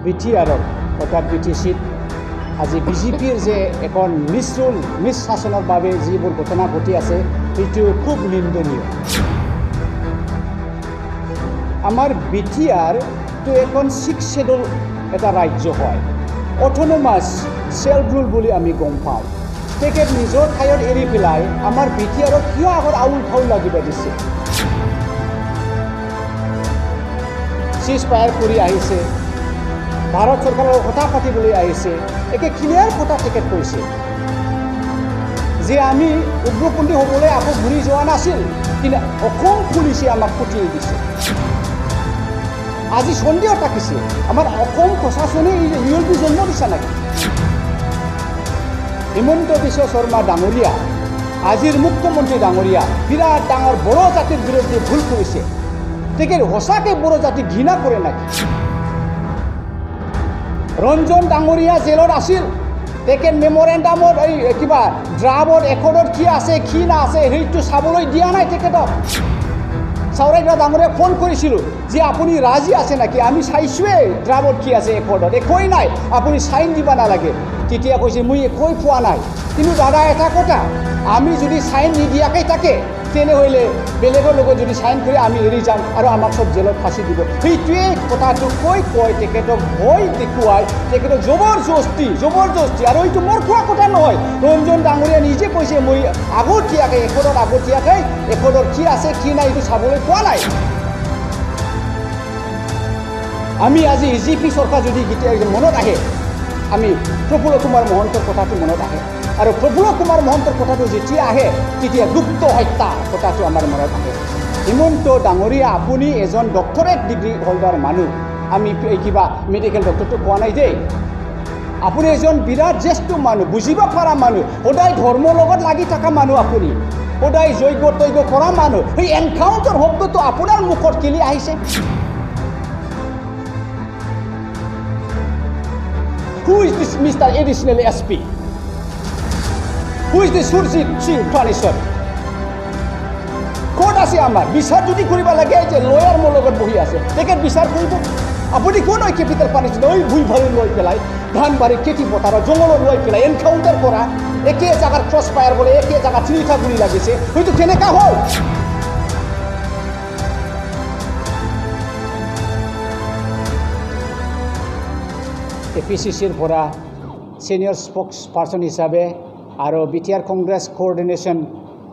বিটিআৰত অৰ্থাৎ বিটিচিত আজি বিজেপিৰ যে এখন মিছ শাসনৰ বাবে যিবোৰ ঘটনা ঘটি আছে সেইটো খুব নিন্দনীয়। আমাৰ বিটিআৰটো এখন 6 শেডুল এটা ৰাজ্য হয়, অট'নমাছ সেলফ ৰুল বুলি আমি গম পাওঁ। তেখেত নিজৰ ঠাইত এৰি পেলাই আমাৰ বিটিআৰত কিয় আগত আউল ঠাউল লাগিব দিছে? চিজফায়াৰ কৰি আহিছে, ভাৰত চৰকাৰৰ কথা পাতিবলৈ আহিছে, একে ক্লিয়াৰ কথা তেখেত কৈছে যে আমি উগ্ৰপন্থী হ'বলৈ আকৌ ঘূৰি যোৱা নাছিল, কিন্তু অসম পুলিচে আমাক ফুটিয়াই দিছে। আজি সন্দেহ থাকিছে আমাৰ অসম প্ৰশাসনে ইউএলপি জন্ম দিছে নেকি? হিমন্ত বিশ্ব শৰ্মা ডাঙৰীয়া, আজিৰ মুখ্যমন্ত্ৰী ডাঙৰীয়া বিৰাট ডাঙৰ বড়ো জাতিৰ বিৰুদ্ধে ভুল কৰিছে। তেখেত সঁচাকৈ বড়ো জাতি ঘৃণা কৰে নেকি? ৰঞ্জন ডাঙৰীয়া জেলত আছিল, তেখেত মেমৰেণ্ডামত এই কিবা ড্ৰাফট একৰ্ডত কি আছে কি না আছে সেইটো চাবলৈ দিয়া নাই তেখেতক। চাউৰাইগৰা ডাঙৰীয়াক ফোন কৰিছিলোঁ যে আপুনি ৰাজি আছে নেকি? আমি চাইছোঁৱেই ড্ৰাফট কি আছে একৰ্ডত, একোৱেই নাই, আপুনি চাইন দিব নালাগে। তেতিয়া কৈছে মই একোৱেই পোৱা নাই। কিন্তু দাদা এটা কথা, আমি যদি চাইন নিদিয়াকৈ থাকে তেনেহ'লে বেলেগৰ লগত যদি চাইন কৰি আমি এৰি যাম আৰু আমাক চব জেলত ফাঁচি দিব। সেইটোৱে কথাটো কয় তেখেতক ভয় দেখুৱাই, তেখেতক জবৰদস্তি আৰু এইটো মোৰ কোৱা কথা নহয়। ৰঞ্জন ডাঙৰীয়া নিজে কৈছে মই আগতীয়াকৈ একৰ্ডত কি আছে কি নাই এইটো চাবলৈ পোৱা নাই। আমি আজি ইজিপি চৰকাৰ যদি মনত আহে, আমি প্ৰফুল্ল কুমাৰ মহন্তৰ কথাটো মনত আহে, আৰু প্ৰফুল্ল কুমাৰ মহন্তৰ কথাটো যেতিয়া আহে তেতিয়া গুপ্ত হত্যা কথাটো আমাৰ মনত আহে। হিমন্ত ডাঙৰীয়া, আপুনি এজন ডক্টৰেট ডিগ্ৰী হোল্ডাৰ মানুহ, আমি কিবা মেডিকেল ডক্টৰটো কোৱা নাই দেই। আপুনি এজন বিৰাট জ্যেষ্ঠ মানুহ, বুজিব পৰা মানুহ, সদায় ধৰ্মৰ লগত লাগি থকা মানুহ, আপুনি সদায় যজ্ঞ কৰা মানুহ। সেই এনকাউণ্টাৰ শব্দটো আপোনাৰ মুখত কেলি আহিছে? Who is this Mr. Additional SP? Who is this Surjit Singh Tranishar? ক'ত আছে আমাৰ বিচাৰ? যদি কৰিব লাগে যে লয়াৰ মোৰ লগত বহি আছে, তেখেত বিচাৰ কৰিব। আপুনি কোন হয় কেপিটেল পানিছিল ওই ভুই ভাৰি লৈ পেলাই ধানবাৰীত খেতি পথাৰত জংঘলত লৈ পেলাই এনকাউণ্টাৰ কৰা, একে জাগাত ক্ৰছ ফায়াৰ কৰে, একে জাগাত চিৰিঠা গুলি লাগিছে, হয়তো কেনেকা হ'ল? APCCৰ পৰা ছিনিয়ৰ স্প'ক্স পাৰ্চন হিচাপে আৰু বিটিআৰ কংগ্ৰেছ কোঅৰ্ডিনেশ্যন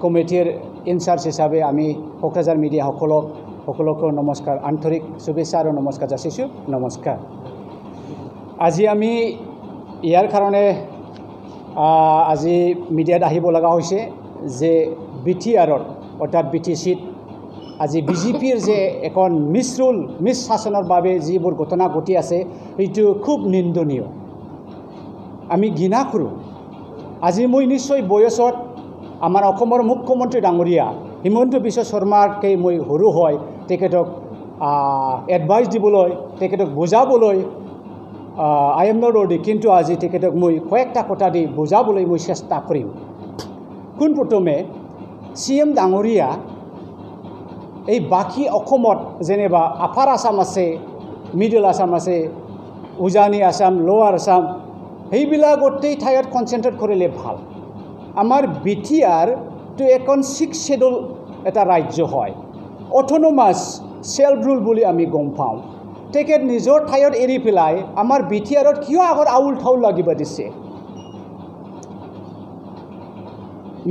কমিটিৰ ইনচাৰ্জ হিচাপে আমি কোকৰাঝাৰ মিডিয়াসকলকো নমস্কাৰ, আন্তৰিক শুভেচ্ছা আৰু নমস্কাৰ যাচিছোঁ। নমস্কাৰ। আজি আমি ইয়াৰ কাৰণে আজি মিডিয়াত আহিব লগা হৈছে যে বিটিআৰত অৰ্থাৎ বিটিচিত আজি বিজেপিৰ যে এখন মিছ শাসনৰ বাবে যিবোৰ ঘটনা ঘটি আছে সেইটো খুব নিন্দনীয়, আমি ঘৃণা কৰোঁ। আজি মই নিশ্চয় বয়সত আমাৰ অসমৰ মুখ্যমন্ত্ৰী ডাঙৰীয়া হিমন্ত বিশ্ব শৰ্মাকে মই সৰু হয় তেখেতক এডভাইচ দিবলৈ, তেখেতক বুজাবলৈ আই এম নট ৰেডি, কিন্তু আজি তেখেতক মই কয়েকটা কথা দি বুজাবলৈ মই চেষ্টা কৰিম। পোনপ্ৰথমে CM ডাঙৰীয়া এই বাকী অসমত যেনিবা আপাৰ আসাম আছে, মিডল আসাম আছে, উজানি আসাম, লোৱাৰ আসাম, সেইবিলাক গোটেই ঠাইত কনচেনট্ৰেট কৰিলে ভাল। আমাৰ বিটিআৰটো এখন 6 শেডুল এটা ৰাজ্য হয়, অট'নমাছ সেলফ ৰুল বুলি আমি গম পাওঁ। তেখেত নিজৰ ঠাইত এৰি পেলাই আমাৰ বিটিআৰত কিয় আগত আউল ঠাউল লাগিব দিছে?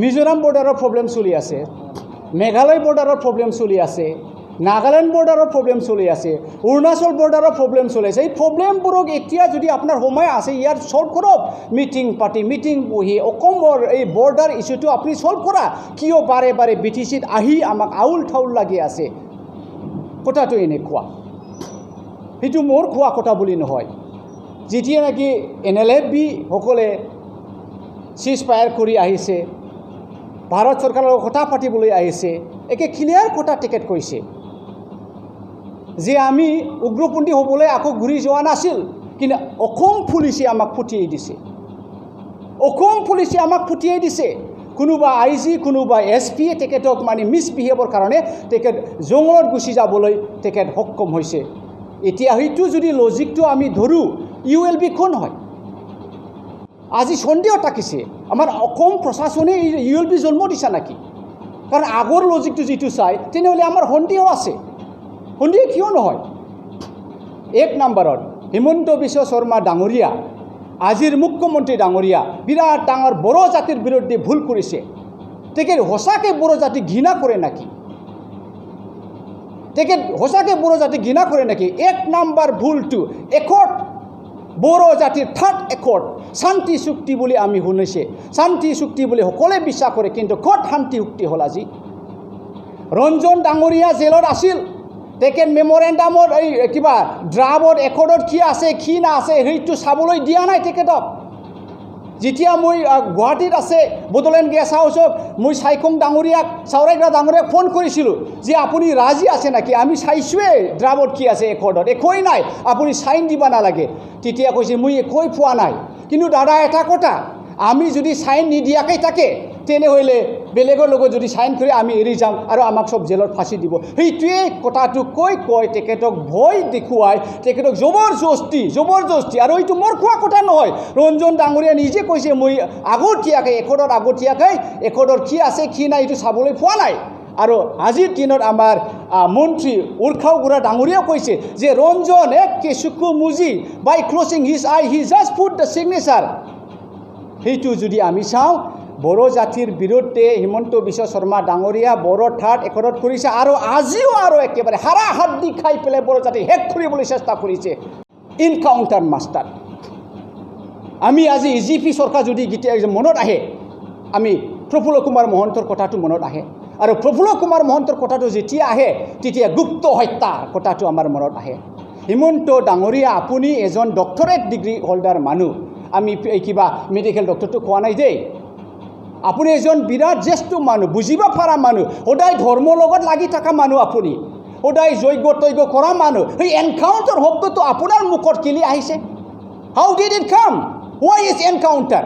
মিজোৰাম বৰ্ডাৰৰ প্ৰব্লেম চলি আছে, মেঘালয় বৰ্ডাৰৰ প্ৰব্লেম চলি আছে, নাগালেণ্ড বৰ্ডাৰৰ প্ৰব্লেম চলি আছে, অৰুণাচল বৰ্ডাৰৰ প্ৰব্লেম চলি আছে। এই প্ৰব্লেমবোৰক এতিয়া যদি আপোনাৰ সময় আছে ইয়াত সলভ কৰক, মিটিং বহি অসমৰ এই বৰ্ডাৰ ইছ্যুটো আপুনি সলভ কৰা। কিয় বাৰে বাৰে বিটিচিত আহি আমাক আউল ঠাউল লাগি আছে? কথাটো এনেকুৱা, সেইটো মোৰ কোৱা কথা বুলি নহয়। যেতিয়া নেকি NLFB সকলে চিজফায়াৰ কৰি আহিছে, ভাৰত চৰকাৰৰ কথা পাতিবলৈ আহিছে, একে ক্লিয়াৰ কথা তেখেত কৈছে যে আমি উগ্ৰপন্থী হ'বলৈ আকৌ ঘূৰি যোৱা নাছিল, কিন্তু অসম পুলিচে আমাক ফুটিয়াই দিছে। কোনোবা IG, কোনোবা SPয়ে তেখেতক মানে মিছবিহেভৰ কাৰণে তেখেত জংঘলত গুচি যাবলৈ তেখেত সক্ষম হৈছে। এতিয়া হয়তো যদি লজিকটো আমি ধৰোঁ ULB কোন হয় আজি সন্দেহ থাকিছে আমাৰ অসম প্ৰশাসনে ULB জন্ম দিছা নাকি কাৰণ আগৰ লজিকটো যিটো চাই তেনেহ'লে আমাৰ সন্দেহ আছে সন্দেহ কিয় নহয় এক নম্বৰত হিমন্ত বিশ্ব শৰ্মা ডাঙৰীয়া আজিৰ মুখ্যমন্ত্ৰী ডাঙৰীয়া বিৰাট ডাঙৰ বড়ো জাতিৰ বিৰুদ্ধে ভুল কৰিছে তেখেত সঁচাকৈ বড়ো জাতি ঘৃণা কৰে নাকি তেখেত সঁচাকৈ বড়ো জাতি ঘৃণা কৰে নাকি এক নম্বৰ ভুলটো একৰ্ড বড়ো জাতিৰ থাৰ্ড একৰ্ড শান্তি চুক্তি বুলি আমি শুনিছে শান্তি চুক্তি বুলি সকলোৱে বিশ্বাস কৰে কিন্তু ক'ত শান্তি চুক্তি হ'ল আজি ৰঞ্জন ডাঙৰীয়া জেলত আছিল তেখেত মেমৰেণ্ডামত এই কিবা ড্ৰাফট একৰ্ডত কি আছে কি না আছে সেইটো চাবলৈ দিয়া নাই তেখেতক যেতিয়া মই গুৱাহাটীত আছে বডোলেণ্ড গেষ্ট হাউচত মই চাইখং ডাঙৰীয়াক চাউৰাইগৰা ডাঙৰীয়াক ফোন কৰিছিলোঁ যে আপুনি ৰাজি আছে নাকি আমি চাইছোঁৱেই ড্ৰাফট কি আছে একৰ্ডত একোৱেই নাই আপুনি চাইন দিব নালাগে তেতিয়া কৈছে মই একোৱেই পোৱা নাই কিন্তু দাদা এটা কথা আমি যদি চাইন নিদিয়াকৈ থাকে তেনেহ'লে বেলেগৰ লগত যদি চাইন কৰি আমি এৰি যাম আৰু আমাক সব জেলত ফাঁচি দিব সেইটোৱে কথাটো কৈ তেখেতক ভয় দেখুৱাই তেখেতক জবৰদস্তি আৰু এইটো মোৰ কোৱা কথা নহয় ৰঞ্জন ডাঙৰীয়া নিজে কৈছে মই আগতীয়াকৈ একৰ্ডৰ কি আছে কি নাই এইটো চাবলৈ পোৱা নাই আৰু আজিৰ দিনত আমাৰ মন্ত্ৰী উৰ্খাও গুৰা ডাঙৰীয়াও কৈছে যে ৰঞ্জন এক কেঁচুকু মুজি by closing his eye he just put the signature সেইটো যদি আমি চাওঁ বড়ো জাতিৰ বিৰুদ্ধে হিমন্ত বিশ্ব শৰ্মা ডাঙৰীয়া বড়ো থাৰ্ড একৰ্ডত কৰিছে আৰু আজিও আৰু একেবাৰে হাৰা হাড্ডি খাই পেলাই বড়ো জাতি শেষ কৰিবলৈ চেষ্টা কৰিছে ইনকাউণ্টাৰ মাষ্টাৰ আমি আজি EGP চৰকাৰ যদি মনত আহে আমি প্ৰফুল্ল কুমাৰ মহন্তৰ কথাটো মনত আহে আৰু প্ৰফুল্ল কুমাৰ মহন্তৰ কথাটো যেতিয়া আহে তেতিয়া গুপ্ত হত্যাৰ কথাটো আমাৰ মনত আহে হিমন্ত ডাঙৰীয়া আপুনি এজন ডক্টৰেট ডিগ্ৰী হোল্ডাৰ মানুহ আমি কিবা মেডিকেল ডক্টৰটো কোৱা নাই দেই আপুনি এজন বিৰাট জ্যেষ্ঠ মানুহ বুজিব পৰা মানুহ সদায় ধৰ্মৰ লগত লাগি থকা মানুহ আপুনি সদায় যজ্ঞ কৰা মানুহ সেই এনকাউণ্টাৰ শব্দটো আপোনাৰ মুখত কেলি আহিছে হাউ ডিড ইট কাম হোৱাই ইজ এনকাউণ্টাৰ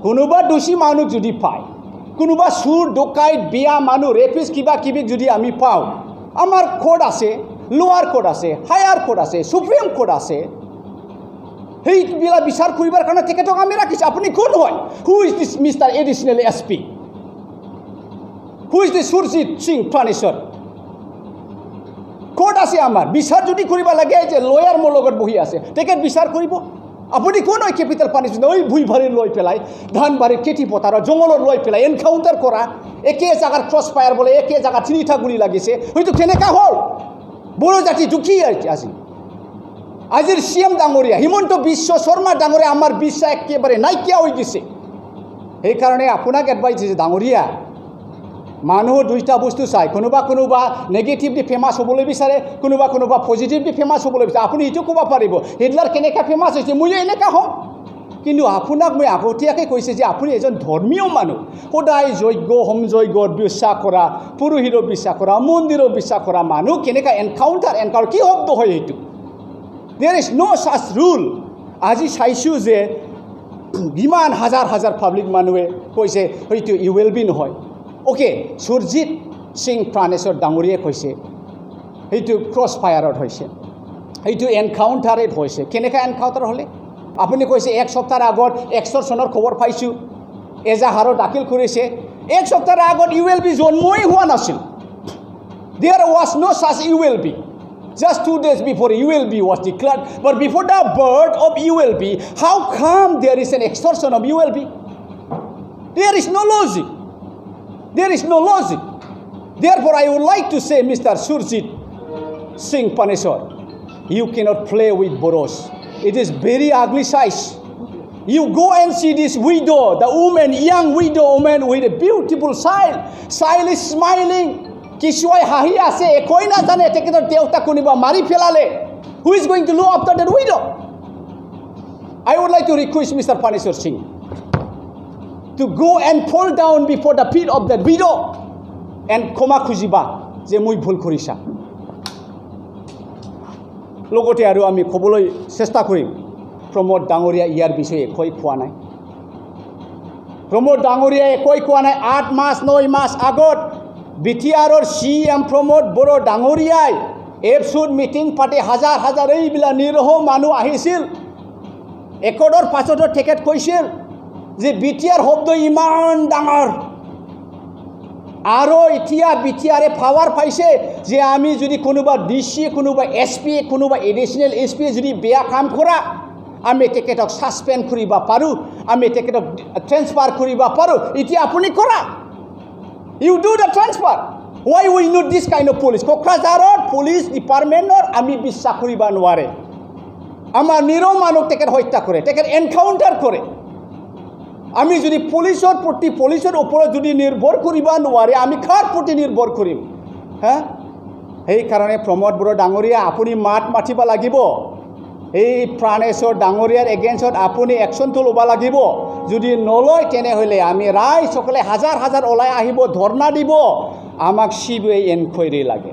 কোনোবা দোষী মানুহ যদি পায় কোনোবা চুৰ ডকাইত বিয়া মানুহ ৰেপিষ্ট কিবা কিবি যদি আমি পাওঁ আমাৰ কোৰ্ট আছে লোৱাৰ কোৰ্ট আছে হায়াৰ কোৰ্ট আছে সুপ্ৰিম কোৰ্ট আছে সেইবিলাক বিচাৰ কৰিবৰ কাৰণে তেখেতক আমি ৰাখিছোঁ আপুনি কোন হয় who is this mister additional SP who is this Surajit Singh Praneswar court আছে আমাৰ বিচাৰ যদি কৰিব লাগে যে লয়াৰ মোৰ লগত বহি আছে তেখেত বিচাৰ কৰিব আপুনি কোন হয় কেপিটেল পানিছমেণ্ট ওই ভুই ভাৰী লৈ পেলাই ধানবাৰীত খেতি পথাৰত জংঘলত লৈ পেলাই এনকাউণ্টাৰ কৰা একে জাগাৰ ক্ৰছ ফায়াৰ বোলে একে জাগাত 3টা গুলি লাগিছে হয়তো কেনেকা হ'ল বড়ো জাতি দুখী আজি আজিৰ CM ডাঙৰীয়া হিমন্ত বিশ্ব শৰ্মা ডাঙৰীয়া আমাৰ বিশ্বাস একেবাৰে নাইকিয়া হৈ গৈছে সেইকাৰণে আপোনাক এডভাইচ দিছে ডাঙৰীয়া মানুহ দুইটা বস্তু চাই কোনোবা নেগেটিভলি ফেমাছ হ'বলৈ বিচাৰে কোনোবা পজিটিভলি ফেমাছ হ'বলৈ বিচাৰে আপুনি এইটো ক'ব পাৰিব হিটলাৰ কেনেকৈ ফেমাছ হৈছে মই এনেকুৱা হওঁ কিন্তু আপোনাক মই আগতীয়াকৈ কৈছে যে আপুনি এজন ধৰ্মীয় মানুহ সদায় যজ্ঞ হোমযজ্ঞত বিশ্বাস কৰা পুৰোহিতক বিশ্বাস কৰা মন্দিৰত বিশ্বাস কৰা মানুহ কেনেকৈ এনকাউণ্টাৰ কি শব্দ হয় এইটো There is no such rule. আজি চাইছোঁ যে ইমান হাজাৰ পাব্লিক মানুহে কৈছে হয়তো ULB নহয় অ'কে সুৰজিত সিং প্ৰাণেশ্বৰ ডাঙৰীয়াই কৈছে সেইটো ক্ৰছ ফায়াৰত হৈছে সেইটো এনকাউণ্টাৰত হৈছে কেনেকৈ এনকাউণ্টাৰ হ'লে আপুনি কৈছে এক সপ্তাহৰ আগত এক্সটৰ্চনৰ খবৰ পাইছোঁ এজাহাৰো দাখিল কৰিছে এক সপ্তাহৰ আগত ULB জন্মই হোৱা নাছিল There was no such ULB Just 2 days before ULB was declared, but before the birth of ULB, how come there is an extortion of ULB? There is no logic. Therefore, I would like to say, Mr. Surjit Singh Paneshwar, you cannot play with Bodos. It is very ugly size. You go and see this widow, the woman, young widow woman with a beautiful smile. Smile is smiling. Kishuai hahi ase ekoi na jane teketor deuta kuniba mari pelale who is going to look after that widow I would like to request Mr. Paneshwar Singh to go and fall down before the feet of that widow and koma khujiba je moi bhul korisa logote aru ami khoboloi chesta korim Pramod Dangoria iyar bishoye ekoi khoa nai Pramod Dangoria ekoi khoa nai 8 মাস 9 মাস agot BTR CM Pramod Boro Dangoriai এপছুত meeting পাতি হাজাৰ হাজাৰ এইবিলাক নিৰহ মানুহ আহিছিল একৰৰ পাছতো তেখেত কৈছিল যে বিটিআৰ শব্দ ইমান ডাঙৰ আৰু এতিয়া বিটিআৰে পাৱাৰ পাইছে যে আমি যদি কোনোবা ডিসি কোনোবা এসপি কোনোবা এডিশনাল এসপি যদি বেয়া কাম কৰা আমি তেখেতক সাসপেন্ড কৰিব পাৰো আমি তেখেতক ট্ৰান্সফাৰ কৰিব পাৰো এতিয়া আপুনি কৰা you do the transfer why we need this kind of police কোকৰাঝাৰৰ পুলিশ ডিপাৰ্টমেন্টৰ আমি বিশ্বাস কৰিব নোৱাৰে আমাৰ নিৰহ মানুহ তেখেত হত্যা কৰে তেখেত এনকাউন্টাৰ কৰে আমি যদি পুলিশৰ ওপৰত যদি নিৰ্ভৰ কৰিব নোৱাৰে আমি কাৰ প্ৰতি নিৰ্ভৰ কৰিম হ্যাঁ এই কাৰণে প্ৰমোদ বড়ো ডাঙৰীয়া আপুনি মাত মাতিব লাগিব এই প্ৰাণেশ্বৰ ডাঙৰীয়াৰ এগেইনষ্টত আপুনি একশনটো ল'ব লাগিব যদি নলয় তেনেহলে আমি ৰাইজ সকলে হাজাৰ হাজাৰ ওলাই আহিব ধৰ্ণা দিব আমাক সিবিআই এনকোয়াৰি লাগে